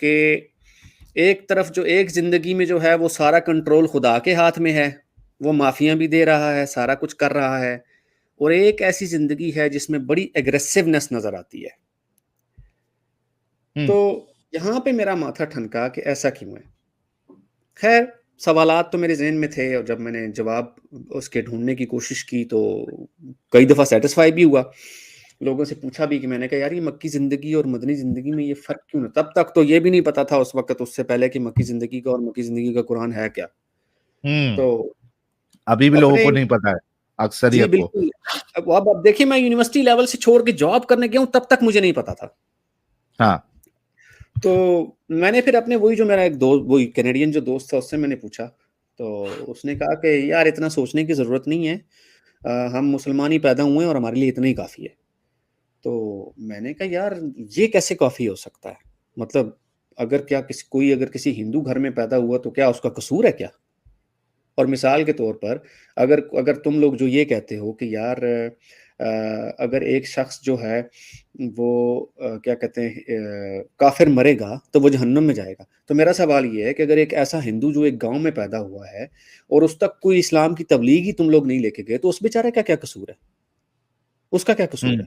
कि एक तरफ जो एक ज़िंदगी में जो है वो सारा कंट्रोल खुदा के हाथ में है, वो माफ़ियाँ भी दे रहा है, सारा कुछ कर रहा है, और एक ऐसी ज़िंदगी है जिसमें बड़ी एग्रेसिवनेस नज़र आती है। तो यहाँ पे मेरा माथा ठनका कि ऐसा क्यों है? ख़ैर, सवालात तो मेरे ज़हन में थे और जब मैंने जवाब उसके ढूँढने की कोशिश की तो कई दफ़ा सैटिस्फ़ाई भी हुआ। लोगों से पूछा भी कि मैंने कहा यार ये मक्की ज़िंदगी और मदनी ज़िंदगी में ये फ़र्क क्यों है? तब तक तो ये भी नहीं पता था उस वक़्त उससे पहले कि मक्की ज़िंदगी का और मक्की ज़िंदगी का कुरान है क्या? तो अभी भी लोगों अपने को नहीं पता है, जी, अक्सरियत को। बिल्कुल। अब देखिए मैं यूनिवर्सिटी लेवल से छोड़ के जॉब करने गया हूँ तब तक मुझे नहीं पता था। हाँ। तो मैंने फिर अपने वही जो मेरा एक वही कैनेडियन जो दोस्त था उससे मैंने पूछा, तो उसने कहा कि यार इतना सोचने की ज़रूरत नहीं है, हम मुसलमान ही पैदा हुए हैं और हमारे लिए इतना ही काफ़ी है। तो मैंने कहा यार ये कैसे काफ़ी हो सकता है? मतलब अगर क्या कोई अगर किसी हिंदू घर में पैदा हुआ तो क्या उसका कसूर है क्या? और मिसाल के तौर पर अगर अगर तुम लोग जो ये कहते हो कि यार अगर एक शख्स जो है वो क्या कहते हैं काफ़िर मरेगा तो वो जहन्नम में जाएगा। तो मेरा सवाल ये है कि अगर एक ऐसा हिंदू जो एक गाँव में पैदा हुआ है और उस तक कोई इस्लाम की तबलीग ही तुम लोग नहीं लेके गए, तो उस बेचारे का क्या कसूर है? उसका क्या कसूर है?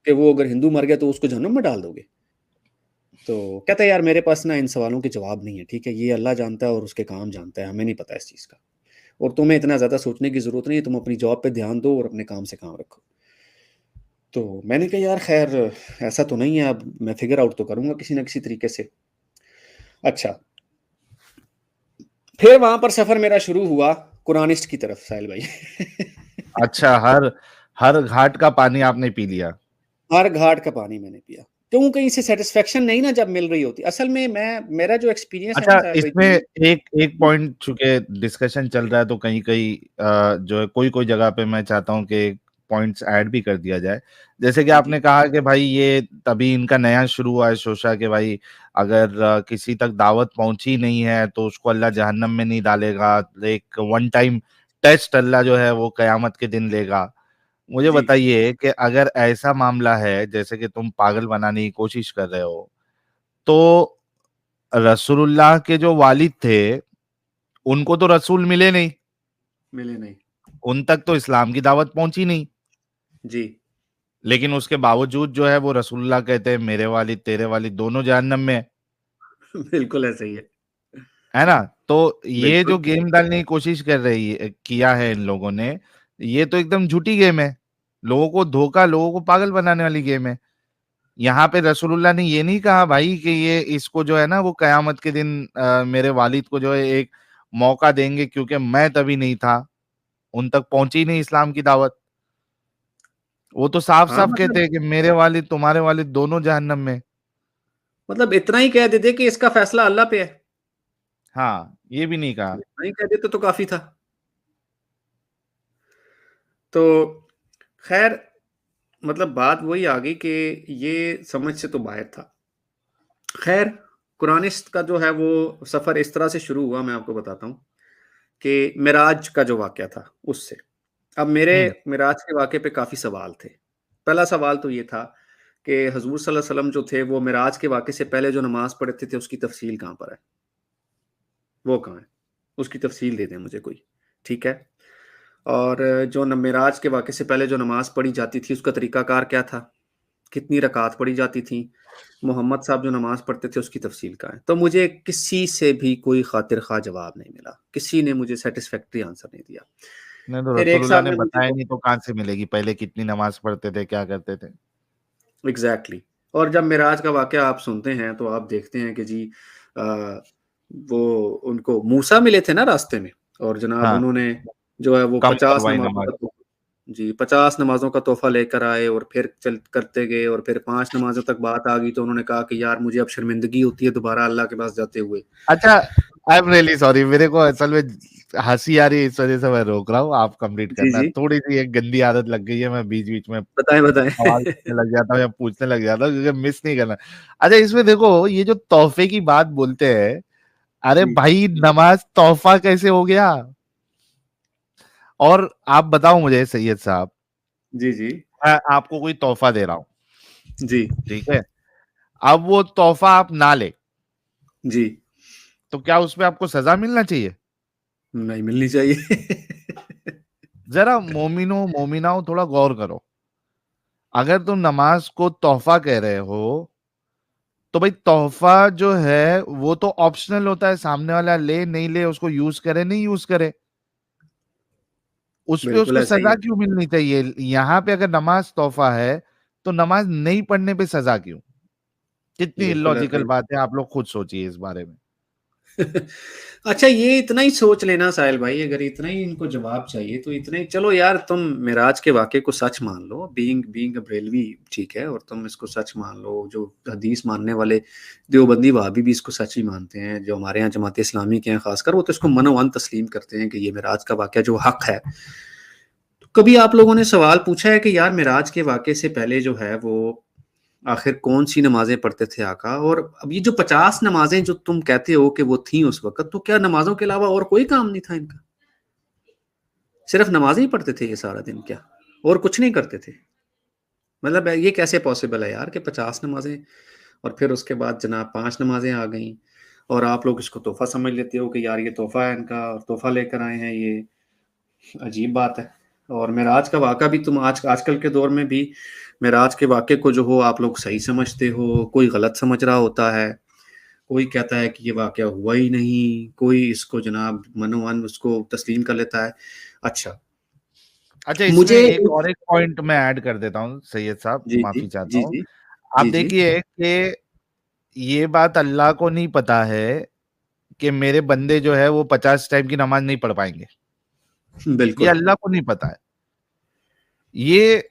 कि वो अगर हिंदू मर गया तो उसको जहन्नम में डाल दोगे? तो कहता है यार मेरे पास ना इन सवालों के जवाब नहीं है, ठीक है? ये अल्लाह जानता है और उसके काम जानता है, हमें नहीं पता इस चीज़ का। और तुम्हें इतना ज़्यादा सोचने की ज़रूरत नहीं है, तुम अपनी जॉब पे ध्यान दो और अपने काम से काम रखो। तो मैंने कहा यार ख़ैर ऐसा तो नहीं है, अब मैं फ़िगर आउट तो करूँगा किसी न किसी तरीके से। अच्छा, फिर वहाँ पर सफ़र मेरा शुरू हुआ कुरानिस्ट की तरफ साहिल भाई। अच्छा, हर घाट का पानी आपने पी लिया। हर घाट का पानी मैंने पिया। क्यों कहीं से सैटिस्फैक्शन नहीं ना जब मिल रही होती। असल में मेरा जो एक्सपीरियंस है ना अच्छा, साहिल भाई इसमें एक एक पॉइंट चूंकि डिस्कशन चल रहा है तो कहीं कहीं जो है कोई कोई जगह पे मैं चाहता हूँ कि पॉइंट्स ऐड भी कर दिया जाए। जैसे कि जी, आपने जी। कहा कि भाई ये तभी इनका नया शुरू हुआ है शोशा के भाई अगर किसी तक दावत पहुंची नहीं है तो उसको अल्लाह जहन्नम में नहीं डालेगा, एक वन टाइम टेस्ट अल्लाह जो है वो कयामत के दिन लेगा। मुझे जी। बताइए कि अगर ऐसा मामला है जैसे कि तुम पागल बनाने की कोशिश कर रहे हो, तो रसूलुल्लाह के जो वालिद थे उनको तो रसूल मिले नहीं, मिले नहीं। उन तक तो इस्लाम की दावत पहुंची नहीं, जी। लेकिन उसके बावजूद जो है वो रसूलुल्लाह कहते हैं मेरे वालिद तेरे वालिद दोनों जहन्नम में बिल्कुल ऐसा ही है। है ना? तो ये जो बिल्कुल। गेम डालने की कोशिश कर रही है किया है इन लोगों ने, ये तो एकदम झूठी गेम है। लोगों को धोखा, लोगों को पागल बनाने वाली गेम है। यहाँ पे रसूलुल्लाह ने ये नहीं कहा भाई कि ये इसको जो है ना वो कयामत के दिन मेरे वालिद को जो है एक मौका देंगे क्योंकि मैं तभी नहीं था, उन तक पहुंची ही नहीं इस्लाम की दावत। वो तो हाँ, साफ-साफ कहते मतलब हैं कि मेरे वालिद तुम्हारे वालिद दोनों जहन्नम में। इतना ही कह देते कि इसका फैसला अल्लाह पे है। हाँ, ये भी नहीं कहा। इतना ही कह देते तो काफ़ी था। तो ख़ैर बात वही आ गई कि ये समझ से तो बाहर था। ख़ैर कुरानिस्ट का जो है वो सफ़र इस तरह से शुरू हुआ मैं आपको बताता हूँ कि मिराज का जो वाक़या था उससे। अब मेरे हुँ, मिराज के वाक़ये पे काफ़ी सवाल थे। पहला सवाल तो ये था कि हज़ूर सल्लल्लाहु अलैहि वसल्लम जो थे वो मिराज के वाक़ये से पहले जो नमाज़ पढ़ते थे उसकी तफ़सील कहाँ पर है? वो कहाँ है? उसकी तफ़सील दे दें मुझे कोई, ठीक है? और जो न मेराज के वाक़ये से पहले जो नमाज़ पढ़ी जाती थी, उसका तरीक़ाकार क्या था? कितनी रकात पढ़ी जाती थी? मोहम्मद साहब जो नमाज़ पढ़ते थे, उसकी तफ़सील कहाँ है? तो मुझे किसी से भी कोई ख़ातिर-ख़्वाह जवाब नहीं मिला। किसी ने मुझे सैटिस्फैक्टरी आंसर नहीं दिया। नहीं तो फिर एक रसूलुल्लाह साहब ने ने मुझे बताया नहीं तो कहाँ से मिलेगी? पहले कितनी नमाज़ पढ़ते थे, क्या करते थे? एग्ज़ैक्टली। और जब मेराज का वाक़या आप सुनते हैं, तो आप देखते हैं कि जी अ, वो उनको मूसा मिले थे ना रास्ते में और जनाब हाँ, उन्होंने जो है वो कम 50 करवाई नमाज़ों नमाज़। का जी, 50 नमाज़ों का तोहफ़ा लेकर आए और फिर चल करते गए और फिर 5 नमाज़ों तक बात आ गई तो उन्होंने कहा कि यार मुझे अब शर्मिंदगी होती है दोबारा अल्लाह के पास जाते हुए। अच्छा, आई एम रियली सॉरी, मेरे को असल में हँसी आ रही है इस वज़ह से मैं रोक रहा हूँ, आप कंप्लीट जी, करना। जी। थोड़ी-सी एक गंदी आदत लग गई है, मैं बीच-बीच में बताएँ, बताएँ। सवाल करने लग जाता हूँ या पूछने लग जाता हूँ क्योंकि मिस नहीं करना। अच्छा, इसमें देखो ये जो तोहफ़े की बात बोलते हैं, अरे जी। भाई नमाज़ तोहफ़ा कैसे हो गया? और आप बताओ मुझे सैयद साहब, जी, जी। मैं आपको कोई तोहफ़ा दे रहा हूँ, जी। ठीक है? अब वो तोहफ़ा आप ना लें, जी। तो क्या उसपे आपको सजा मिलना चाहिए? नहीं मिलनी चाहिए। जरा मोमिनो मोमिनाओ थोड़ा गौर करो। अगर तुम नमाज को तोहफा कह रहे हो, तो भाई तोहफा जो है वो तो ऑप्शनल होता है, सामने वाला ले नहीं ले, उसको यूज करे नहीं यूज करे, उस पे बिल्कुल उसको ऐसा ही सजा है। क्यों मिलनी चाहिए? यहाँ पे अगर नमाज तोहफा है, तो नमाज नहीं पढ़ने पे सजा क्यों? कितनी बिल्कुल ऐसा इलॉजिकल ही बात है, आप लोग खुद सोचिए इस बारे में। अच्छा, ये इतना ही सोच लेना साहिल भाई, अगर इतना ही इनको जवाब चाहिए तो इतना ही, चलो यार तुम मिराज के वाक़े को सच मान लो, बीइंग बीइंग अ बरेलवी, ठीक है, और तुम इसको सच मान लो, जो हदीस मानने वाले देवबंदी वहाबी भी इसको सच ही मानते हैं, जो हमारे यहाँ जमात इस्लामी के हैं खासकर, वो तो इसको मनोवन तस्लीम करते हैं कि ये मिराज का वाक़या जो हक है। तो कभी आप लोगों ने सवाल पूछा है कि यार मिराज के वाक़े से पहले जो है वो आखिर कौन सी नमाजें पढ़ते थे आका? और अब ये जो 50 नमाजें जो तुम कहते हो कि वो थी उस वक्त, तो क्या नमाजों के अलावा और कोई काम नहीं था इनका? सिर्फ नमाजें ही पढ़ते थे ये सारा दिन क्या, और कुछ नहीं करते थे? मतलब ये कैसे पॉसिबल है यार कि 50 नमाजें और फिर उसके बाद जनाब 5 नमाजें आ गई, और आप लोग इसको तोहफा समझ लेते हो कि यार ये तोहफा है इनका और तोहफा लेकर आए हैं ये। अजीब बात है। और मेराज का वाक़ा भी तुम आजकल के दौर में भी मेराज के वाक़े को जो हो आप लोग सही समझते हो, कोई गलत समझ रहा होता है, कोई कहता है कि ये वाक़या हुआ ही नहीं, कोई इसको जनाब मनोवन उसको तस्लीम कर लेता है। अच्छा, अच्छा, इसमें मुझे एक और एक पॉइंट मैं ऐड कर देता हूँ सैयद साहब, जी, जी, माफी चाहता जी, हूँ। जी, आप जी, जी, देखिए कि ये बात अल्लाह को नहीं पता है कि मेरे बंदे जो है वो 50 टाइम की नमाज नहीं पढ़ पाएंगे। ये बिल्कुल। अल्लाह को नहीं पता है। ये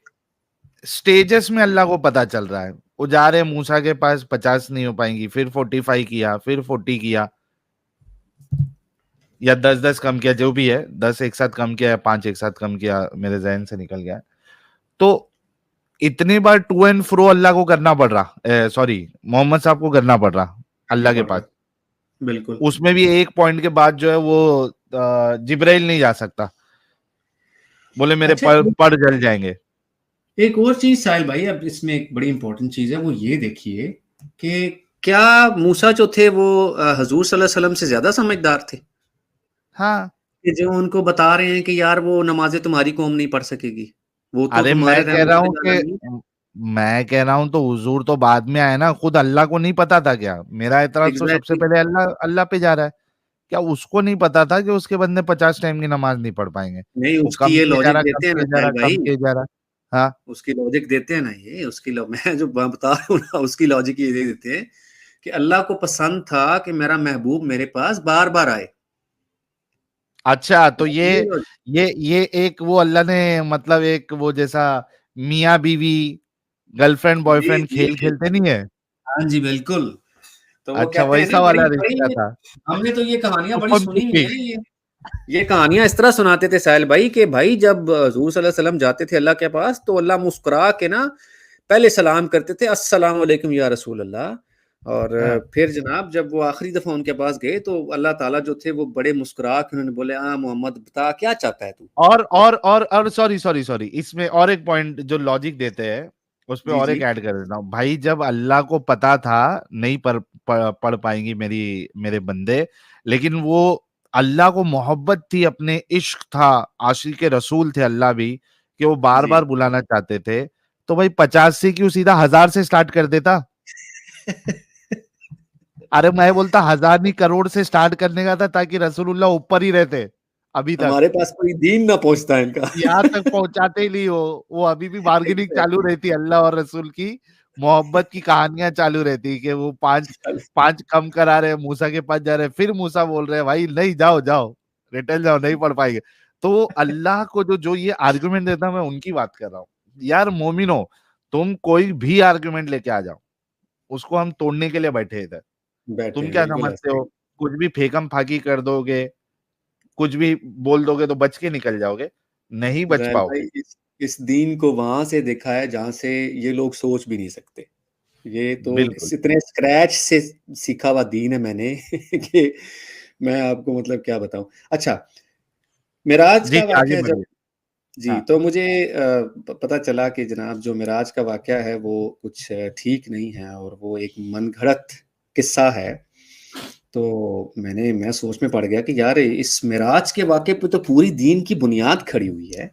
स्टेजेस में अल्लाह को पता चल रहा है। वो जा रहे हैं मूसा के पास, 50 नहीं हो पाएंगी, फिर 45 किया, फिर 40 किया, या 10-10 कम किया, जो भी है, 10 एक साथ कम किया या 5 एक साथ कम किया, मेरे जहन से निकल गया। तो इतनी बार टू एंड फ्रो अल्लाह को करना पड़ रहा, सॉरी, मोहम्मद साहब को करना पड़ रहा करना अल्लाह के पड़ पास। रहा। बिल्कुल। उसमें भी एक पॉइंट के बाद जो है वो जिब्राइल नहीं जा सकता, बोले मेरे अच्छा, पर जल जाएंगे। एक और चीज़ साहिल भाई, अब इसमें एक बड़ी इंपॉर्टेंट चीज़ है, वो ये देखिए कि क्या मूसा जो थे वो हज़ूर सल्लल्लाहु अलैहि वसल्लम से ज़्यादा समझदार थे? हाँ। कि जो उनको बता रहे हैं कि यार वो नमाज़ें तुम्हारी कौम नहीं पढ़ सकेगी, वो तो अरे तुम्हारे रहमत से ज़्यादा नहीं है। मैं कह रहा हूं तो हुजूर तो बाद में आए ना, खुद अल्लाह को नहीं पता था क्या? मेरा एतराज तो सबसे एग्ज़ैक्टली। पहले अल्लाह अल्लाह पे जा रहा है। क्या उसको नहीं पता था कि उसके बंदे 50 टाइम की नमाज नहीं पढ़ पाएंगे? नहीं, वो उसकी कम ये किए जा लॉजिक रहा, कम देते हैं ना किए जा साहिल रहा, भाई, कम किए जा रहा। हाँ। उसकी लॉजिक देते हैं ना ये, उसकी मैं जो बता रहा हूँ ना, उसकी लॉजिक ये दे देते हैं कि अल्लाह को पसंद था कि मेरा महबूब मेरे पास बार-बार आए। अच्छा, तो ये लॉजिक। ये एक वो अल्लाह ने, मतलब एक वो जैसा मियाँ बीवी, गर्लफ्रेंड जी, बॉयफ्रेंड जी, खेल खेलते बिल्कुल। नहीं है? हाँ जी, बिल्कुल। तो वो अच्छा, कहते हैं ना वैसा वाला बड़ी रिश्ता बड़ी, था। हमने तो ये कहानियाँ बड़ी छुपन सुनी हुई छुपी। हैं ये कहानियाँ इस तरह सुनाते थे साहिल भाई कि भाई जब हज़ूर सल्लल्लाहु अलैहि वसल्लम जाते थे अल्लाह के पास तो अल्लाह मुस्कुरा के ना पहले सलाम करते थे, अस्सलाम वालेकुम या रसूल अल्लाह। और हाँ। फिर जनाब जब वो आखिरी दफ़ा उनके पास गए तो अल्लाह ताला जो थे वो बड़े मुस्कुरा के उन्होंने बोले, हाँ मोहम्मद बता क्या चाहता है तू? और सॉरी सॉरी सॉरी, इसमें और एक पॉइंट जो लॉजिक देते हैं, उस पे जी, और जी, एक ऐड कर देता हूँ भाई। जब अल्लाह को पता था नहीं पढ़ पाएंगी मेरे बंदे, लेकिन वो अल्लाह को मोहब्बत थी, अपने इश्क था, आशिक रसूल थे अल्लाह भी, कि वो बार जी। बार बुलाना चाहते थे। तो भाई 50 से क्यों सीधा 1000 से स्टार्ट कर देता? अरे मैं बोलता 1000 नहीं, करोड़ से स्टार्ट करने का था, ताकि रसूलुल्लाह ऊपर ही रहते अभी तक। हमारे पास कोई दीन ना पहुँचता है इनका। यहाँ तक पहुंचाते ही नहीं हो, वो अभी भी बार्गेनिंग चालू एग्ज़ैक्टली। रहती है, अल्लाह और रसूल की मोहब्बत की कहानियां चालू रहती है कि वो पांच पांच कम करा रहे हैं, मूसा के पास जा रहे हैं, फिर मूसा बोल रहे हैं भाई नहीं, जाओ जाओ, रिटर्न जाओ, नहीं पढ़ पाएंगे। तो अल्लाह को जो जो ये आर्गुमेंट देता हूं, मैं उनकी बात कर रहा हूँ। यार मोमिनो, तुम कोई भी आर्गुमेंट लेके आ जाओ, उसको हम तोड़ने के लिए बैठे हैं इधर। बैठे तुम हैं, क्या बिल्कुल समझते ऐसा ही। हो? कुछ भी फेकम फाकी कर दोगे, कुछ भी बोल दोगे तो बच के निकल जाओगे? नहीं बच ज़ैल भाई पाओगे। इस दीन को वहाँ से देखा है जहाँ से ये लोग सोच भी नहीं सकते। ये तो बिल्कुल। इस इतने स्क्रैच से सीखा हुआ दीन है मैंने कि मैं आपको मतलब क्या बताऊँ। अच्छा, मिराज जी, का जी, आगे वाक़या जब बढ़िए। जी, हाँ। तो मुझे प पता चला कि जनाब जो मिराज का वाक़या है वो कुछ ठीक नहीं है और वो एक मनगढ़ंत किस्सा है। तो मैं सोच में पड़ गया कि यार इस मिराज के वाक़े पे तो पूरी दीन की बुनियाद खड़ी हुई है,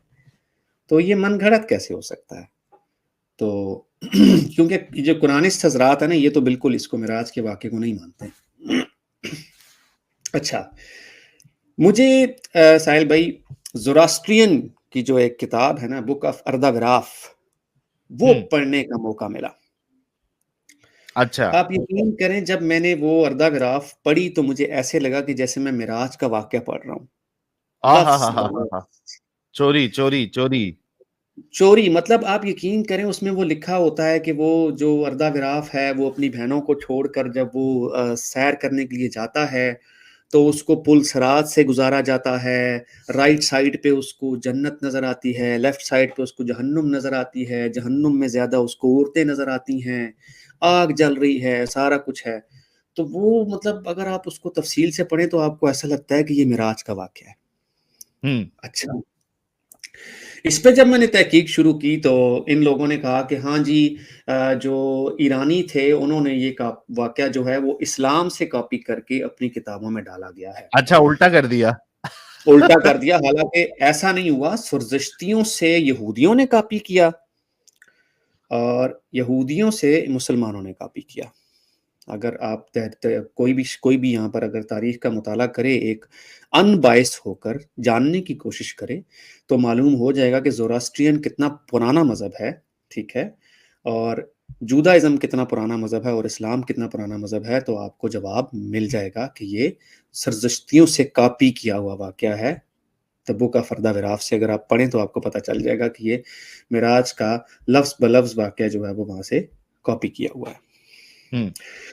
तो ये मनगढ़ंत कैसे हो सकता है? तो क्योंकि ये जो कुरानिस्ट हज़रात हैं ना, ये तो बिल्कुल इसको मिराज के वाक़े को नहीं मानते। अच्छा, मुझे साहिल भाई ज़ोरास्ट्रियन की जो एक किताब है ना, बुक ऑफ अर्दाविराफ, वो पढ़ने का मौका मिला। अच्छा। आप यकीन करें, जब मैंने वो अर्दाविराफ पढ़ी तो मुझे ऐसे लगा कि जैसे मैं मिराज का वाक़या पढ़ रहा हूँ। लफ्ज़ आहाहाहाहा! ब-लफ्ज़। चोरी, चोरी, चोरी। चोरी मतलब आप यकीन करें, उसमें वो लिखा होता है कि वो जो अर्दाविराफ है, वो अपनी बहनों को छोड़कर जब वो सैर करने के लिए जाता है, तो उसको पुल सिरात से गुज़ारा जाता है। राइट साइड पे उसको जन्नत नज़र आती है, लेफ्ट साइड पे उसको जहन्नुम नज़र आती है, जहन्नुम में ज़्यादा उसको औरतें नज़र आती हैं, आग जल रही है, सारा कुछ है। तो वो मतलब अगर आप उसको तफ़सील से पढ़ें तो आपको ऐसा लगता है कि ये मिराज का वाक़या है। हुँ। अच्छा। इस पे जब मैंने तहकीक शुरू की तो इन लोगों ने कहा कि हाँ जी, जो ईरानी थे उन्होंने ये का वाक़या जो है वो इस्लाम से कॉपी करके अपनी किताबों में डाला गया है। अच्छा, उल्टा कर दिया। उल्टा कर दिया, हालाँकि ऐसा नहीं हुआ, सुरज़िश्तियों से यहूदियों ने कॉपी किया और यहूदियों से मुसलमानों ने कॉपी किया। अगर आप त त कोई भी यहाँ पर अगर तारीख़ का मुताला करे, एक अनबायस्ड होकर जानने की कोशिश करे, तो मालूम हो जाएगा कि ज़ोरास्ट्रियन कितना पुराना मज़हब है, ठीक है? और जूदाइज़्म कितना पुराना मज़हब है और इस्लाम कितना पुराना मज़हब है, तो आपको जवाब मिल जाएगा कि ये ज़रदश्तियों से कॉपी किया हुआ वाक़या है। द बुक ऑफ अर्दाविराफ से अगर आप पढ़ें तो आपको पता चल जाएगा कि ये मिराज का लफ्ज़ ब-लफ्ज़ वाक़या जो है वो वहाँ से कॉपी किया हुआ है। हुँ।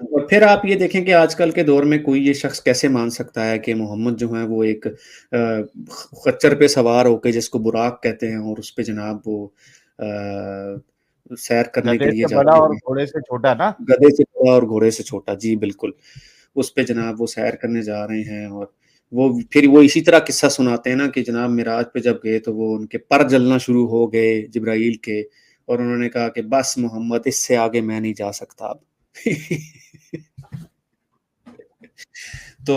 और फिर आप ये देखें कि आजकल के दौर में कोई ये शख्स कैसे मान सकता है कि मोहम्मद जो है वो एक खच्चर पे सवार होके, जिसको बुराक कहते हैं, और उसपे जनाब वो सैर करने के गधे लिए से बड़ा जाते और हैं। घोड़े से छोटा ना? गधे से बड़ा और घोड़े से छोटा, जी बिल्कुल। उस पे जनाब वो सैर करने जा रहे हैं और वो फिर वो इसी तरह किस्सा सुनाते हैं ना कि जनाब मिराज पे जब गए तो वो उनके पर जलना शुरू हो गए जिब्राईल के, और उन्होंने कहा कि बस मोहम्मद, इससे आगे मैं नहीं जा सकता अब। तो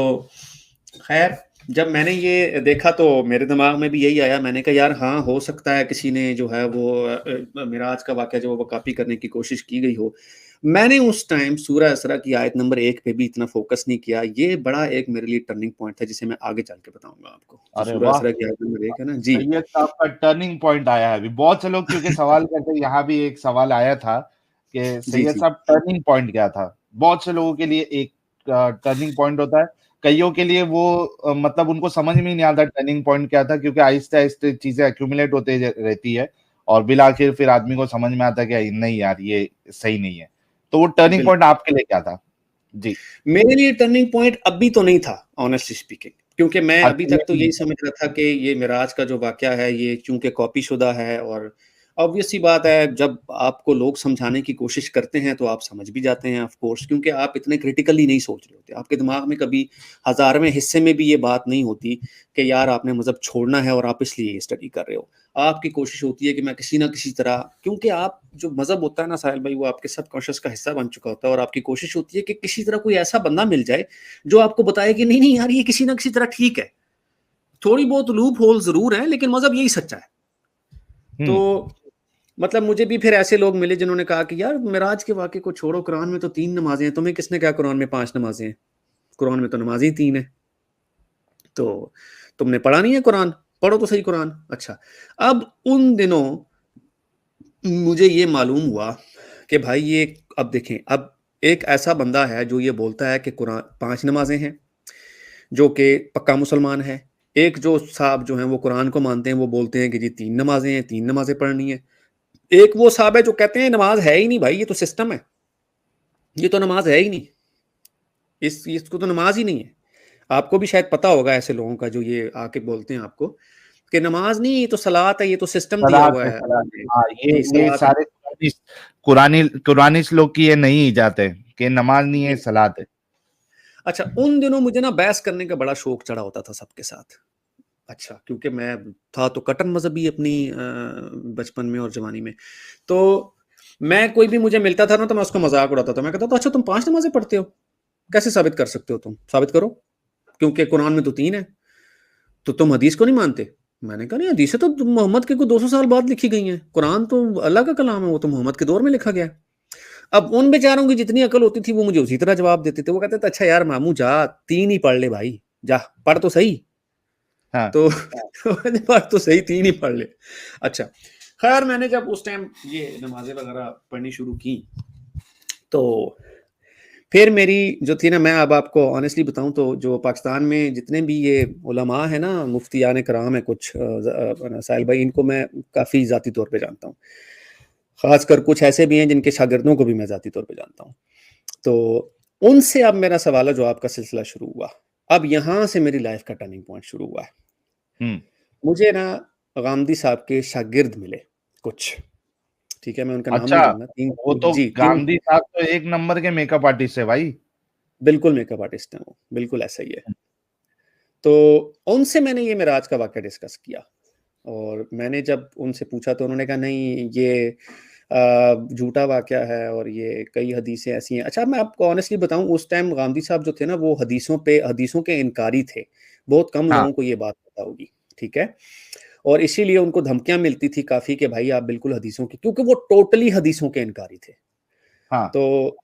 खैर, जब मैंने ये देखा तो मेरे दिमाग में भी यही आया, मैंने कहा यार हाँ, हो सकता है किसी ने जो है वो मिराज का वाक़या जो है वो कॉपी करने की कोशिश की गई हो। मैंने उस टाइम सूरह इसरा की आयत नंबर 1 पे भी इतना फ़ोकस नहीं किया। ये बड़ा एक मेरे लिए टर्निंग पॉइंट था जिसे मैं आगे चल के बताऊँगा आपको। जो अरे सूरह वाह! इसरा की आयत नंबर 1 है ना? जी। सैयद साहब का टर्निंग पॉइंट आया है अभी। बहुत से लोग क्योंकि सवाल करते हैं, यहाँ भी एक सवाल आया था कि जी, सैयद जी। साहब टर्निंग पॉइंट क्या था? बहुत से लोगों के लिए एक टर्निंग पॉइंट होता है। कइयों के लिए वो मतलब उनको समझ में ही नहीं आता टर्निंग पॉइंट क्या था, क्योंकि आहिस्ते-आहिस्ते चीज़ें एक्यूमुलेट होते रहती है और बिल आखिर फिर आदमी को समझ में आता है कि नहीं यार, ये सही नहीं है। तो वो टर्निंग पॉइंट बिल्कुल। आपके लिए क्या था? जी। मेरे लिए टर्निंग पॉइंट अभी तो नहीं था, ऑनेस्टली स्पीकिंग, क्योंकि मैं अभी अच्छा, ये तक तो नहीं यही था। समझ रहा था कि ये मिराज का जो वाक़या है, ये चूँकि कॉपी शुदा है, और ऑब्वियस सी बात है, जब आपको लोग समझाने की कोशिश करते हैं, तो आप समझ भी जाते हैं ऑफ़ कोर्स, क्योंकि आप इतने क्रिटिकली नहीं सोच रहे होते। आपके दिमाग में कभी हज़ारवें हिस्से में भी ये बात नहीं होती कि यार आपने मज़हब छोड़ना है और आप इसलिए ये स्टडी कर रहे हो। आपकी कोशिश होती है कि मैं किसी न किसी तरह, क्योंकि आप जो मज़हब होता है ना साहिल भाई, वो आपके सबकॉन्शियस का हिस्सा बन चुका होता है, और आपकी कोशिश होती है कि किसी तरह कोई ऐसा बंदा मिल जाए, जो आपको बताए कि नहीं, नहीं यार, ये किसी न किसी तरह ठीक है। थोड़ी बहुत लूप होल ज़रूर हैं, लेकिन मज़हब यही सच्चा है। हुँ। तो मतलब मुझे भी फिर ऐसे लोग मिले जिन्होंने कहा कि यार मिराज के वाक़े को छोड़ो, कुरान में तो 3 नमाज़ें हैं, तुम्हें किसने कहा कुरान में 5 नमाज़ें हैं? कुरान में तो नमाज़ें ही 3 हैं। तो तुमने पढ़ा नहीं है कुरान? पढ़ो तो सही कुरान। अच्छा, अब उन दिनों मुझे ये मालूम हुआ कि भाई ये, अब देखें, अब एक ऐसा बंदा है जो ये बोलता है कि कुरान 5 नमाज़ें हैं, जो कि पक्का मुसलमान है। एक जो साहब जो हैं वो कुरान को मानते हैं, वो बोलते हैं कि जी 3 नमाज़ें हैं, 3 नमाज़ें पढ़नी है। एक वो साहब है जो कहते हैं नमाज़ है ही नहीं भाई, ये तो सिस्टम है। ये तो नमाज़ है ही नहीं। इसको तो नमाज़ ही नहीं है। आपको भी शायद पता होगा ऐसे लोगों का जो ये आके बोलते हैं आपको कि नमाज़ नहीं, ये तो सलात है, ये तो सिस्टम दिया सलात हुआ है, है अल्लाह सलात है। ने। हाँ, जी, ये सलात है। सारे कुरानिश लोग की ये नई इजात है कि नमाज़ नहीं है, जी। सलात है। अच्छा, उन दिनों मुझे ना बहस करने का बड़ा शौक चढ़ा होता था सबके साथ। अच्छा, क्योंकि मैं था तो कट्टर मज़हबी अपनी बचपन में और जवानी में। तो मैं, कोई भी मुझे मिलता था ना, तो मैं उसका मज़ाक उड़ाता था। मैं कहता था, "अच्छा तुम 5 नमाज़ें पढ़ते हो?" कैसे साबित कर सकते हो तुम? साबित करो, क्योंकि कुरान में तो 3 है, तो तुम हदीस को नहीं मानते? मैंने कहा नहीं, हदीसें तो मोहम्मद के को 200 साल बाद लिखी गई हैं, कुरान तो अल्लाह का कलाम है, वो तो मोहम्मद के दौर में लिखा गया है। अब उन बेचारों की जितनी अकल होती थी वो मुझे उसी तरह जवाब देते थे। वो कहते थे अच्छा यार मामू जा 3 ही पढ़ ले भाई, जा पढ़ तो सही। हाँ। तो मैंने पढ़ तो सही 3 ही पढ़ ले। अच्छा, खैर मैंने जब उस टाइम ये नमाज़ें वगैरह पढ़नी शुरू की, तो फिर मेरी जो थी ना, मैं अब आपको ऑनेस्टली बताऊँ तो जो पाकिस्तान में जितने भी ये उलमा है ना, मुफ्तियान कराम है कुछ साहिल भाई, इनको मैं काफ़ी ज़ाती तौर पे जानता हूँ। ख़ासकर कुछ ऐसे भी हैं जिनके शागिर्दों को भी मैं ज़ाती तौर पे जानता हूँ। तो उनसे अब मेरा सवाल-ओ-जवाब का सिलसिला शुरू हुआ। अब यहाँ से मेरी लाइफ़ का टर्निंग पॉइंट शुरू हुआ है। हुँ। मुझे ना गामदी साहब के शागिर्द मिले कुछ, ठीक है? मैं उनका नाम नहीं अच्छा, लूँगा। 3 वो तो जी, 3 गांधी साहब तो एक नंबर के मेकअप आर्टिस्ट है भाई। बिल्कुल मेकअप आर्टिस्ट हैं वो, बिल्कुल ऐसा ही है। तो उनसे मैंने ये मेराज का वाक़या डिस्कस किया, और मैंने जब उनसे पूछा तो उन्होंने कहा नहीं ये झूठा वाक़या है और ये कई हदीसें ऐसी हैं। अच्छा, मैं आपको ऑनेस्टली बताऊँ, उस टाइम गांधी साहब जो थे ना वो हदीसों के इनकारी थे। बहुत कम हाँ, लोगों को ये बात पता होगी, ठीक है? और इसीलिए उनको धमकियाँ मिलती थी काफ़ी कि भाई आप बिल्कुल हदीसों के, क्योंकि वो टोटली हदीसों के इनकारी थे। हाँ। तो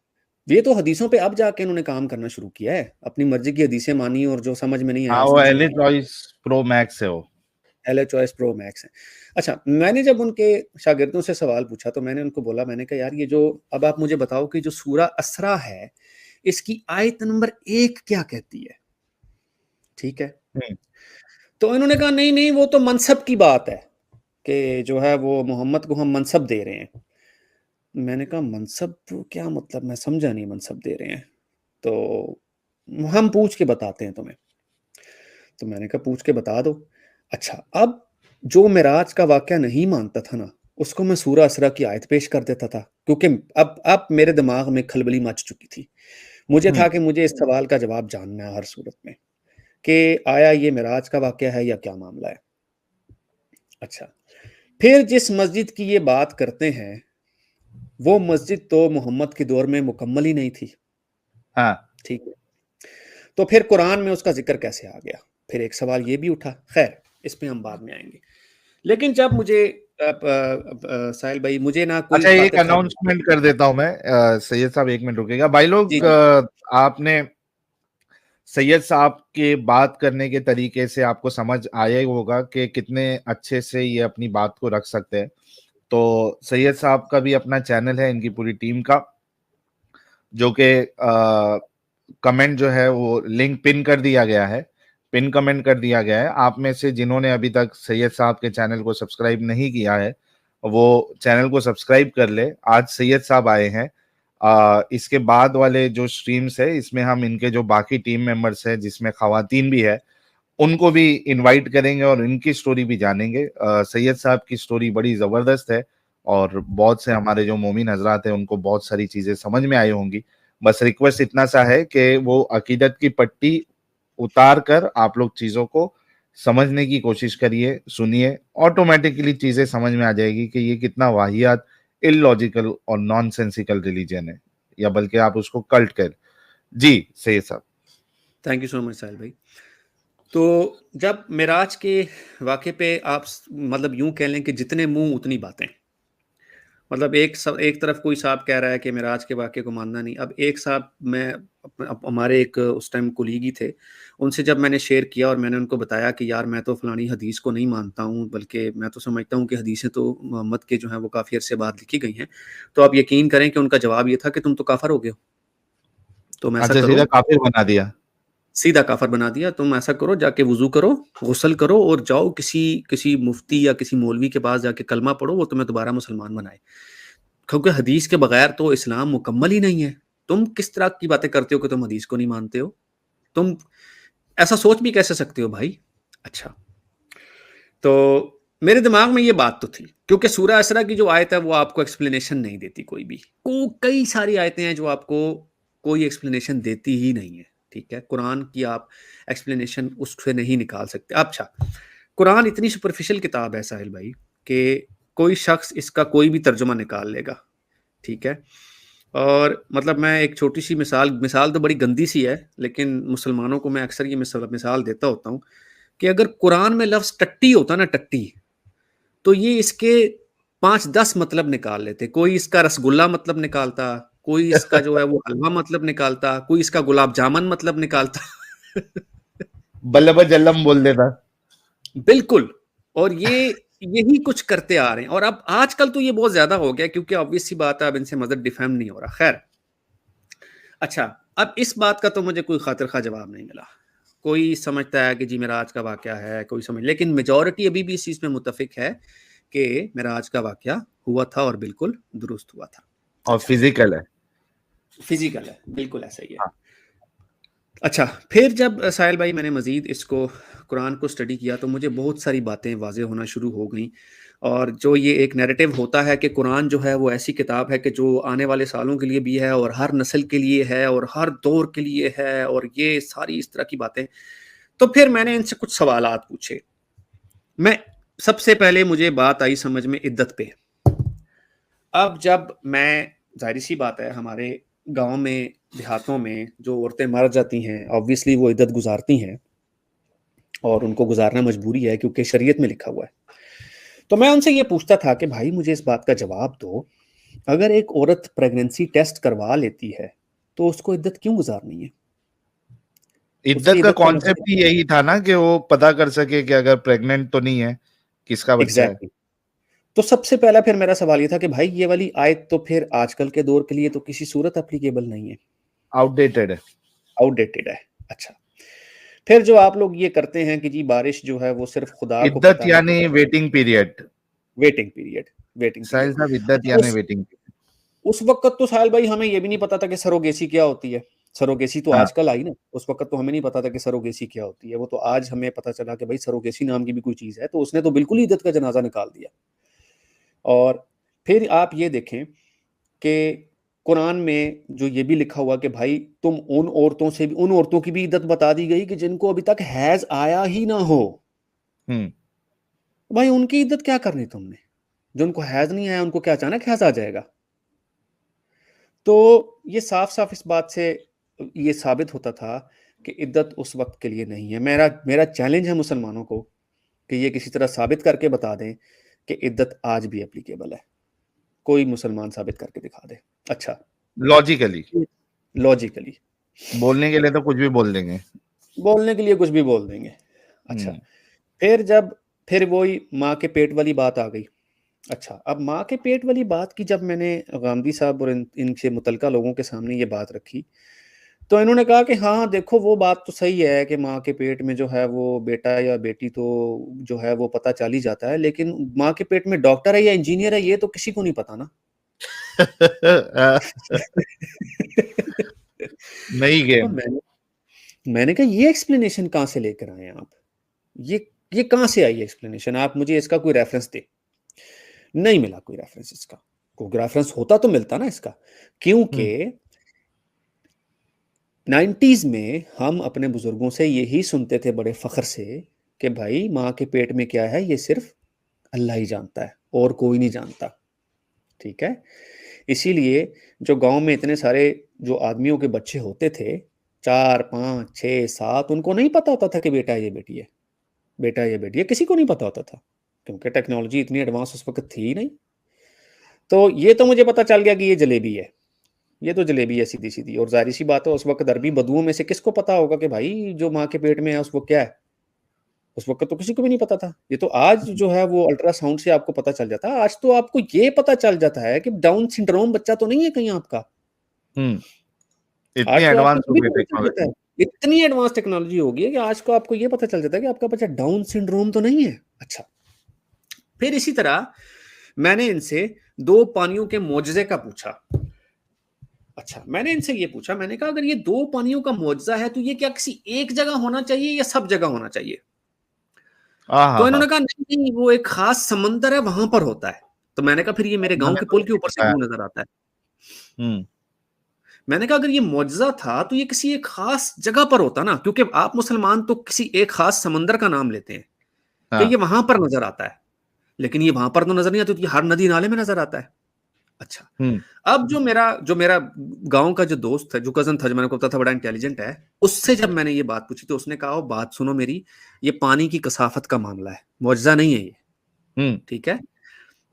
ये तो हदीसों पे अब जाके इन्होंने काम करना शुरू किया है। अपनी मर्ज़ी की हदीसें मानी और जो समझ में नहीं हाँ, आया वो उसको एल ए छुपा लिया। चॉइस प्रो मैक्स है वो। एलएचओएस प्रो मैक्स है। अच्छा, मैंने जब उनके शागिर्दों से सवाल पूछा तो मैंने उनको बोला, मैंने कहा यार ये जो, अब आप मुझे बताओ कि जो सूरा असरा है, इसकी आयत नंबर 1 क्या कहती है? ठीक है? हुँ। तो इन्होंने कहा नहीं, नहीं वो तो मनसब की बात है, कि जो है वो मोहम्मद को हम मनसब दे रहे हैं। मैंने कहा मनसब क्या मतलब, मैं समझा नहीं मनसब दे रहे हैं। तो हम पूछ के बताते हैं तुम्हें। तो मैंने कहा पूछ के बता दो। अच्छा, अब जो मेराज का वाक़या नहीं मानता था ना, उसको मैं सूरा असरा की आयत पेश कर देता था, क्योंकि अब मेरे दिमाग में खलबली मच चुकी थी। मुझे हुँ। था कि मुझे इस सवाल का जवाब जानना है हर सूरत में, कि आया ये मेराज का वाक़या है या क्या मामला है? अच्छा, फिर जिस मस्जिद की ये बात करते हैं, वो मस्जिद तो मोहम्मद के दौर में मुकम्मल ही नहीं थी, हाँ। ठीक है? तो फिर कुरान में उसका ज़िक्र कैसे आ गया? फिर एक सवाल ये भी उठा, ख़ैर इस पे हम बाद में आएँगे। लेकिन जब मुझे साहिल भाई, मुझे ना कोई अच्छा, एक खातिर खबर। अनाउंसमेंट कर देता हूँ मैं, सैयद साहब 1 मिनट रुकिएगा। भाई जी, लोग, जी। आपने सैयद साहब के बात करने के तरीके से आपको समझ आया ही होगा कि कितने अच्छे से ये अपनी बात को रख सकते हैं। तो सैयद साहब का भी अपना चैनल है, इनकी पूरी टीम का, जो कि कमेंट जो है वो लिंक पिन कर दिया गया है, पिन कमेंट कर दिया गया है। आप में से जिन्होंने अभी तक सैयद साहब के चैनल को सब्सक्राइब नहीं किया है, वो चैनल को सब्सक्राइब कर ले। आज सैयद साहब आए हैं। इसके बाद वाले जो स्ट्रीम्स है, इसमें हम इनके जो बाकी टीम मेंबर्स हैं, जिसमें खवातीन भी है, उनको भी इनवाइट करेंगे और इनकी स्टोरी भी जानेंगे। सैयद साहब की स्टोरी बड़ी ज़बरदस्त है और बहुत से हमारे जो मोमिन हज़रात हैं, उनको बहुत सारी चीज़ें समझ में आई होंगी। बस रिक्वेस्ट इतना सा है कि वो अकीदत की पट्टी उतार कर आप लोग चीज़ों को समझने की कोशिश करिए, सुनिए, ऑटोमैटिकली चीज़ें समझ में आ जाएगी कि ये कितना वाहियात, इल्लॉजिकल और नॉनसेंसिकल रिलीजन है, या बल्कि आप उसको कल्ट कहें। जी, सैयद साहब। थैंक यू सो मच साहिल भाई। तो जब मेराज के वाक़े पे आप मतलब यूँ कह लें कि जितने मुँह उतनी बातें। मतलब एक तरफ कोई साहब कह रहा है कि मेराज के वाक़े को मानना नहीं। अब एक साहब, मैं हमारे एक उस टाइम कोलीग ही थे, उनसे जब मैंने शेयर किया और मैंने उनको बताया कि यार मैं तो फलानी हदीस को नहीं मानता हूँ, बल्कि मैं तो समझता हूँ कि हदीसें तो मोहम्मद के जो हैं वो काफ़ी अरसे बाद लिखी गई हैं। तो आप यकीन करें कि उनका जवाब ये था कि तुम तो काफ़िर हो गए हो। तुम ऐसा अच्छा, करो, सीधा काफ़िर बना दिया। सीधा काफ़िर बना दिया, तुम ऐसा करो जाके वुज़ू करो, गुस्ल करो और जाओ किसी किसी मुफ्ती या किसी मौलवी के पास जाके कलमा पढ़ो, वो तुम्हें दोबारा मुसलमान बनाए। क्योंकि हदीस के बगैर तो इस्लाम मुकम्मल ही नहीं है। तुम किस तरह की बातें करते हो कि तुम हदीस को नहीं मानते हो? तुम ऐसा सोच भी कैसे सकते हो भाई? अच्छा, तो मेरे दिमाग में ये बात तो थी, क्योंकि सूरह असरा की जो आयत है वो आपको एक्सप्लेनेशन नहीं देती कोई भी। कई सारी आयतें हैं जो आपको कोई एक्सप्लेनेशन देती ही नहीं है, ठीक है? कुरान की आप एक्सप्लेनेशन उससे नहीं निकाल सकते। अच्छा, कुरान इतनी सुपरफिशियल किताब है साहिल भाई, कि कोई शख्स इसका कोई भी तर्जुमा निकाल लेगा, ठीक है? और मतलब मैं एक छोटी-सी मिसाल तो बड़ी गंदी सी है, लेकिन मुसलमानों को मैं अक्सर ये मिसाल देता होता हूँ कि अगर कुरान में लफ्ज़ टट्टी होता ना टट्टी, तो ये इसके 5-10 मतलब निकाल लेते। कोई इसका रसगुल्ला मतलब निकालता, कोई इसका जो है वो हलवा मतलब निकालता, कोई इसका गुलाब जामुन मतलब निकालता। बल्लभ जल्लम बोल देता। बिल्कुल। और ये यही कुछ करते आ रहे हैं और अब आजकल तो ये बहुत ज़्यादा हो गया क्योंकि ऑब्वियस सी बात है अब इनसे मदद डिफेम नहीं हो रहा। ख़ैर, अच्छा, अब इस बात का तो मुझे कोई ख़ातिर-ख़्वाह जवाब नहीं मिला। कोई समझता है कि जी मेराज का वाक़या है, कोई समझ लेकिन मेजॉरिटी अभी भी इस चीज़ में मुत्तफ़िक है कि मेराज का वाक़या हुआ था और बिल्कुल दुरुस्त हुआ था। और अच्छा, फिजिकल है। फ़िज़िकल है, बिल्कुल ऐसा ही है। हाँ। अच्छा, फिर जब साहिल भाई मैंने मज़ीद इसको कुरान को स्टडी किया तो मुझे बहुत सारी बातें वाज़ेह होना शुरू हो गईं और जो ये एक नैरेटिव होता है कि कुरान जो है वो ऐसी किताब है कि जो आने वाले सालों के लिए भी है और हर नस्ल के लिए है और हर दौर के लिए है और ये सारी इस तरह की बातें। तो फिर मैंने इनसे कुछ सवालात पूछे। मैं सबसे पहले मुझे बात आई समझ में इद्दत पे। अब जब मैं ज़ाहिर-सी बात है हमारे गाँव में, देहातों में जो औरतें मर जाती हैं, ऑब्वियसली वो इद्दत गुज़ारती हैं और उनको गुज़ारना मजबूरी है क्योंकि शरीयत में लिखा हुआ है। तो मैं उनसे ये पूछता था कि भाई मुझे इस बात का जवाब दो, अगर एक औरत प्रेगनेंसी टेस्ट करवा लेती है, तो उसको इद्दत क्यों गुज़ारनी है? उसकी इद्दत का इद्दत का कॉन्सेप्ट मतलब ही यही था ना कि वो पता कर सके कि अगर प्रेग्नेंट तो नहीं है, किसका बच्चा है। एग्ज़ैक्टली। तो सबसे पहला फिर मेरा सवाल ये था कि भाई ये वाली आयत तो फिर आजकल के दौर के लिए तो किसी सूरत एप्लीकेबल नहीं है, आउटडेटेड है। आउटडेटेड है। अच्छा, फिर जो आप लोग ये करते हैं कि जी बारिश जो है वो सिर्फ़ खुदा को इद्दत पता है कि यानी waiting period. Waiting period waiting Sahil period. साहब, इद्दत अच्छा यानी वेटिंग पीरियड। उस वक़्त तो साहिल भाई हमें ये भी नहीं पता था कि सरोगेसी क्या होती है। सरोगेसी तो हाँ। आजकल आई ना, उस वक़्त तो हमें नहीं पता था कि सरोगेसी क्या होती है। वो तो आज हमें पता चला कि भाई सरोगेसी नाम की भी कोई चीज़ है, तो उसने तो बिल्कुल ही इद्दत का जनाज़ा निकाल दिया। और फिर आप ये देखें कि कुरान में जो ये भी लिखा हुआ कि भाई तुम उन औरतों की भी इद्दत बता दी गई कि जिनको अभी तक हैज़ आया ही ना हो। हुँ। भाई उनकी इद्दत क्या करनी तुमने? जिनको हैज़ नहीं आया उनको क्या अचानक हैज़ आ जाएगा? तो ये साफ-साफ इस बात से ये साबित होता था कि इद्दत उस वक़्त के लिए नहीं है। मेरा मेरा चैलेंज है मुसलमानों को कि ये किसी तरह साबित करके बता दें कि इद्दत आज भी एप्लीकेबल है। कोई मुसलमान साबित करके दिखा दे। अच्छा, लॉजिकली। लॉजिकली बोलने के लिए तो कुछ भी बोल देंगे। बोलने के लिए कुछ भी बोल देंगे। अच्छा, हुँ। फिर जब फिर वही माँ के पेट वाली बात आ गई। अच्छा, अब माँ के पेट वाली बात की जब मैंने गांधी साहब और इनसे मुतल्लिका लोगों के सामने ये बात रखी, तो इन्होंने कहा कि हाँ, देखो वो बात तो सही है कि माँ के पेट में जो है वो बेटा या बेटी तो जो है वो पता चल ही जाता है, लेकिन माँ के पेट में डॉक्टर है या इंजीनियर है ये तो किसी को नहीं पता ना। नई तो गेम। मैंने मैंने कहा ये एक्सप्लेनेशन कहाँ से लेकर आए आप? ये ये कहाँ से आई एक्सप्लेनेशन? आप मुझे इसका कोई रेफरेंस दें। नहीं मिला कोई रेफरेंस इसका। कोई रेफरेंस होता तो मिलता ना इसका, क्योंकि हुँ। 90s में हम अपने बुजुर्गों से यही सुनते थे बड़े फख्र से कि भाई माँ के पेट में क्या है ये सिर्फ अल्लाह ही जानता है और कोई नहीं जानता। ठीक है? इसीलिए जो गाँव में इतने सारे जो आदमियों के बच्चे होते थे 4, 5, 6, 7 उनको नहीं पता होता था कि बेटा है ये बेटी है, बेटा है ये बेटी है, किसी को नहीं पता होता था। क्योंकि टेक्नोलॉजी इतनी एडवांस उस वक़्त थी ही नहीं। तो ये तो मुझे पता चल गया कि ये जलेबी है। ये तो जलेबी है सीधी-सीधी और ज़ाहिर-सी बात है उस वक़्त अरबी बदुओं में से किसको पता होगा कि भाई जो माँ के पेट में है उस वो क्या है? उस वक़्त तो किसी को भी नहीं पता था। ये तो आज जो है वो अल्ट्रासाउंड से आपको पता चल जाता है। आज तो आपको ये पता चल जाता है कि डाउन सिंड्रोम बच्चा तो नहीं है कहीं आपका। हुँ। इतनी आज तो आपको एडवांस ये हो भी गई पता चल जाता है। टेक्नोलॉजी। इतनी एडवांस टेक्नोलॉजी हो गई है कि आज को आपको ये पता चल जाता है कि आपका बच्चा डाउन सिंड्रोम तो नहीं है। अच्छा, फिर इसी तरह मैंने इनसे 2 पानियों के मोजज़े का पूछा। अच्छा, मैंने इनसे ये पूछा, मैंने कहा अगर ये 2 पानियों का मुआवज़ा है, तो ये क्या किसी एक जगह होना चाहिए या सब जगह होना चाहिए? तो आहाहा! इन्होंने कहा नहीं, नहीं वो एक ख़ास समंदर है, वहाँ पर होता है। तो मैंने कहा फिर ये मेरे गाँव मैंने के तो पुल के यही ऊपर से बताया। क्यों नज़र आता है? हुँ। मैंने कहा अगर ये मुआवज़ा था, तो ये किसी एक ख़ास जगह पर होता ना, क्योंकि आप मुसलमान तो किसी एक ख़ास समंदर का नाम लेते हैं, कि हाँ। ये वहाँ पर नज़र आता है। लेकिन ये वहाँ पर तो नज़र नहीं आता, तो ये हर नदी नाले में नज़र आता है। अच्छा, हुँ। अब जो मेरा गाँव का जो दोस्त है, जो कज़न था, जो मैंने आपको बताया था बड़ा इंटेलिजेंट है, उससे जब मैंने ये बात पूछी तो उसने कहा, "ओ बात सुनो मेरी, ये पानी की कसाफ़त का मामला है, मुआजिज़ा नहीं है ये, हुँ। ठीक है?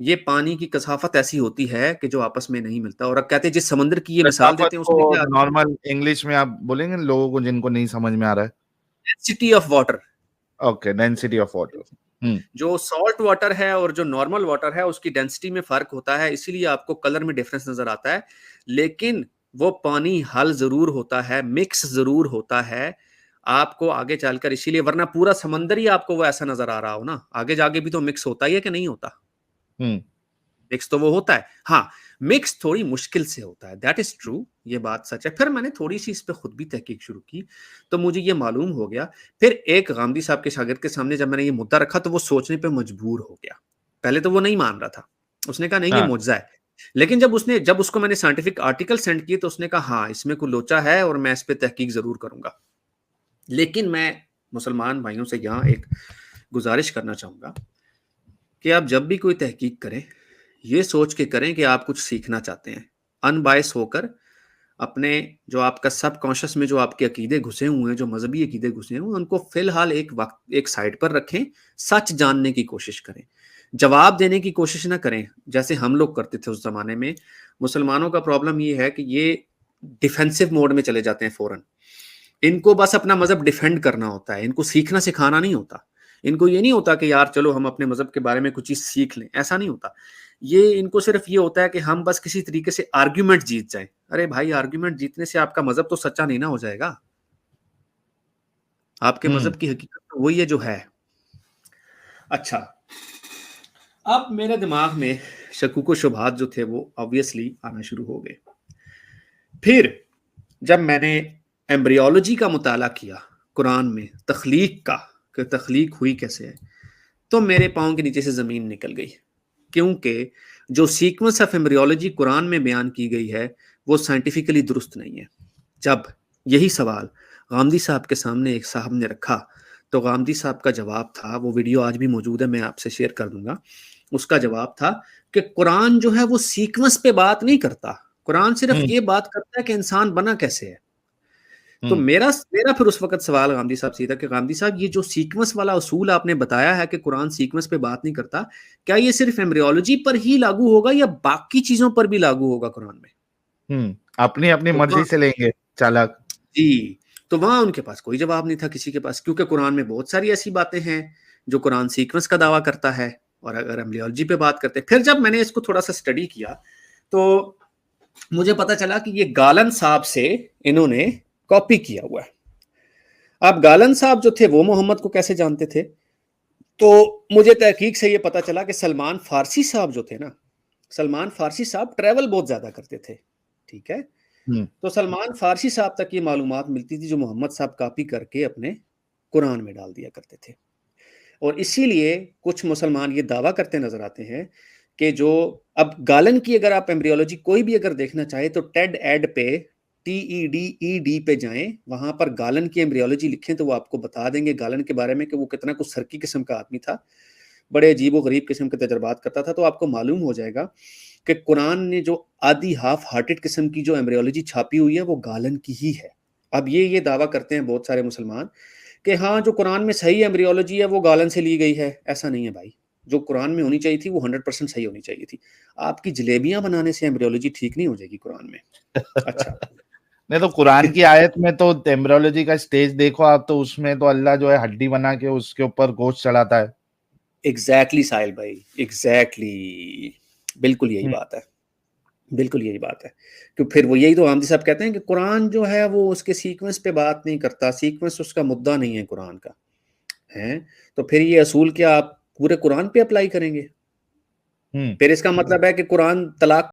ये पानी की कसाफ़त ऐसी होती है कि जो आपस में नहीं मिलता।" और अब कहते हैं जिस समुद्र की ये मिसाल कसाफ़त देते हैं को उसमें क्या नॉर्मल इंग्लिश में आप बोलेंगे लोगों को जिनको नहीं समझ में आ रहा है? Density of water. Okay, density of water. हुँ। जो सॉल्ट वाटर है और जो नॉर्मल वाटर है उसकी डेंसिटी में फ़र्क होता है, इसीलिए आपको कलर में डिफ़रेंस नज़र आता है। लेकिन वो पानी हल ज़रूर होता है, मिक्स ज़रूर होता है। आपको आगे चलकर इसीलिए वरना पूरा समंदर ही आपको वो ऐसा नज़र आ रहा हो ना, आगे जाके भी तो मिक्स होता ही है कि नहीं होता? हुँ। मिक्स तो वो होता है। हाँ, मिक्स थोड़ी मुश्किल से होता है, दैट इज़ ट्रू, ये बात सच है। फिर मैंने थोड़ी-सी इस पे खुद भी तहकीक शुरू की, तो मुझे ये मालूम हो गया। फिर एक गांधी साहब के शागिर्द के सामने जब मैंने ये मुद्दा रखा, तो वो सोचने पे मजबूर हो गया। पहले तो वो नहीं मान रहा था। उसने कहा, "नहीं, ये हाँ। मुअजिज़ा है।" लेकिन जब उसको मैंने साइंटिफिक आर्टिकल सेंड किए, तो उसने कहा, "हाँ, इसमें कुछ लोचा है और मैं इस पे तहकीक ज़रूर करूँगा।" लेकिन मैं मुसलमान भाइयों से यहाँ एक गुज़ारिश करना चाहूँगा कि आप जब भी कोई तहकीक करें, ये सोच के करें कि आप कुछ सीखना चाहते हैं। अनबायस होकर अपने जो आपका सबकॉन्शियस में जो आपके अकीदे घुसे हुए हैं, जो मज़हबी अकीदे घुसे हुए हैं, उनको फ़िलहाल एक साइड पर रखें, सच जानने की कोशिश करें। जवाब देने की कोशिश ना करें, जैसे हम लोग करते थे उस ज़माने में। मुसलमानों का प्रॉब्लम ये है कि ये डिफेंसिव मोड में चले जाते हैं फ़ौरन। इनको बस अपना मज़हब डिफेंड करना होता है, इनको सीखना सिखाना नहीं होता। इनको ये नहीं होता कि यार चलो हम अपने मज़हब के बारे में कुछ चीज़ सीख लें, ऐसा नहीं होता। ये इनको सिर्फ़ ये होता है कि हम बस किसी तरीके से आर्ग्यूमेंट जीत जाएँ। अरे भाई आर्ग्यूमेंट जीतने से आपका मज़हब तो सच्चा नहीं ना हो जाएगा। आपके हुँ। मज़हब की हकीकत तो वही है जो है। अच्छा, अब मेरे दिमाग में शकूक-ओ-शुबहात जो थे वो ऑब्वियसली आना शुरू हो गए। फिर जब मैंने एम्ब्रियोलॉजी का मुताला किया, कुरान में तख्लीक का, कि तख्लीक हुई कैसे है, तो मेरे पाँव के नीचे से ज़मीन निकल गई। क्योंकि जो सीक्वेंस ऑफ एम्ब्रियोलॉजी कुरान में बयान की गई है, वो साइंटिफिकली दुरुस्त नहीं है। जब यही सवाल गामदी साहब के सामने एक साहब ने रखा, तो गामदी साहब का जवाब था, वो वीडियो आज भी मौजूद है, मैं आपसे शेयर कर दूँगा। उसका जवाब था कि कुरान जो है वो सीक्वेंस पे बात नहीं करता। कुरान सिर्फ़ हुँ। ये बात करता है कि इंसान बना कैसे है। तो हुँ। मेरा फिर उस वक़्त सवाल गांधी साहब से था कि गांधी साहब ये जो सीक्वेंस वाला उसूल आपने बताया है कि कुरान सीक्वेंस पे बात नहीं करता, क्या ये सिर्फ़ एम्ब्रियोलॉजी पर ही लागू होगा या बाकी चीज़ों पर भी लागू होगा कुरान में? हुँ। अपनी-अपनी तो वहाँ मर्ज़ी से लेंगे चालाक। जी, तो वहाँ उनके पास कोई जवाब नहीं था किसी के पास क्योंकि कुरान में बहुत सारी ऐसी बातें हैं, जो कुरान सीक्वेंस का दावा करता है और अगर एम्ब्रियोलॉजी पे बात करते हैं फिर जब मैंने इसको थोड़ा-सा स्टडी किया, तो मुझे पता चला कि ये गालन साहब से इन्होंने कॉपी किया हुआ है। अब गालन साहब जो थे वो मोहम्मद को कैसे जानते थे? तो मुझे तहकीक से ये पता चला कि सलमान फारसी साहब जो थे ना, सलमान फारसी साहब ट्रैवल बहुत ज़्यादा करते थे, ठीक है? हुँ। तो सलमान फारसी साहब तक ये मालूमात मिलती थी जो मोहम्मद साहब कॉपी करके अपने कुरान में डाल दिया करते थे। और इसीलिए कुछ मुसलमान ये दावा करते नज़र आते हैं कि जो अब गालन की अगर आप एम्ब्रियोलॉजी कोई भी अगर देखना चाहें तो टेड एड पे TED पे जाएँ, वहाँ पर गालन की एम्ब्रियोलॉजी लिखें तो वो आपको बता देंगे गालन के बारे में कि वो कितना कुछ सरकी किस्म का आदमी था। बड़े अजीब-ओ-गरीब किस्म के तजर्बात करता था, तो आपको मालूम हो जाएगा कि कुरान ने जो आधी हाफ़ हार्टेड किस्म की जो एम्ब्रियोलॉजी छापी हुई है, वो गालन की ही है। अब ये दावा करते हैं बहुत सारे मुसलमान कि हाँ, जो कुरान में सही एम्ब्रियोलॉजी है, वो गालन से ली गई है। ऐसा नहीं है भाई। जो कुरान में होनी चाहिए थी, वो 100% सही होनी चाहिए थी। आपकी जलेबियाँ बनाने से एम्ब्रियोलॉजी ठीक नहीं हो जाएगी कुरान में। अच्छा। नहीं तो कुरान की आयत में तो एम्ब्रियोलॉजी का स्टेज देखो आप तो उसमें तो अल्लाह जो है हड्डी बना के उसके ऊपर गोश्त चढ़ाता है। एग्ज़ैक्टली साहिल भाई, एग्ज़ैक्टली। बिल्कुल यही हुँ। बात है। बिल्कुल यही बात है। कि फिर वो यही तो आमदी साहब कहते हैं कि कुरान जो है वो उसके सीक्वेंस पे बात नहीं करता, सीक्वेंस उसका मुद्दा नहीं है कुरान का, हैं? तो फिर ये असूल क्या आप पूरे कुरान पे अप्लाई करेंगे? हुँ। फिर इसका मतलब है कि कुरान तलाक